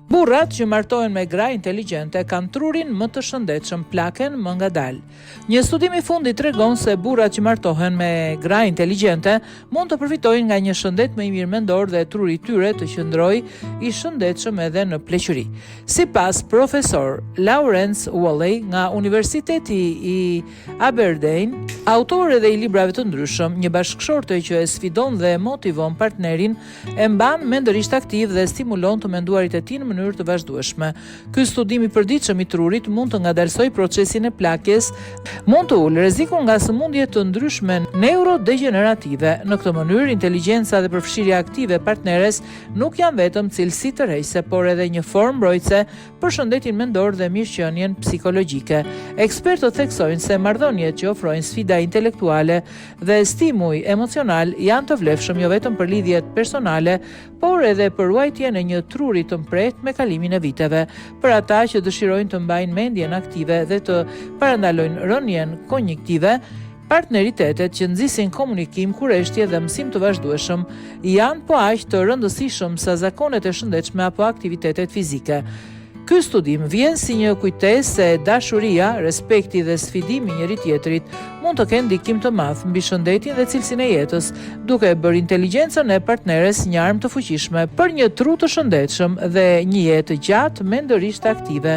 Burrat që martohen me gra inteligjente kanë trurin më të shëndetshëm, plaken më ngadalë. Një studim i fundit tregon se burrat që martohen me gra inteligjente mund të përfitojnë nga një shëndet më i mirë mendor dhe truri i tyre të qëndrojë i shëndetshëm edhe në pleqëri. Sipas profesor Lawrence Whalley nga Universiteti i Aberdeen, autor edhe i librave të ndryshëm, një bashkëshorte që e sfidon dhe motivon partnerin e mban mendërisht aktiv dhe stimulon të menduarit e tij në mënyrë të vazhdueshme. Ky studim i përditshëm i trurit mund të ngadalsojë procesin e plakjes, mund të ulë rrezikun nga sëmundje të ndryshme neurodegenerative. Në këtë mënyrë, inteligjenca dhe përfshirja aktive e partneres nuk janë vetëm cilësi tërheqëse, por edhe një formë mbrojtëse për shëndetin mendor dhe mirëqenien psikologjike. Ekspertët theksojnë se marrëdhëniet që ofrojnë sfida intelektuale dhe stimuj emocional janë të vlefshëm jo vetëm për lidhjet personale, por edhe për ruajtjen e një truri të mpret me kalimin e viteve. Për ata që dëshirojnë të mbajnë mendjen aktive dhe të parandalojnë rënien kognitieve, partneritetet që nxisin komunikim, kurreshtje dhe mësim të vazhdueshëm janë po aq të rëndësishëm sa zakonet e shëndetshme apo aktivitetet fizike. Ky studim vjen si një kujtesë se dashuria, respekti dhe sfidimi njëri tjetrit mund të kenë ndikim të madh mbi shëndetin dhe cilësinë e jetës, duke bërë inteligjencën e partneres një armë të fuqishme për një tru të shëndetshëm dhe një jetë gjatë mendërisht aktive.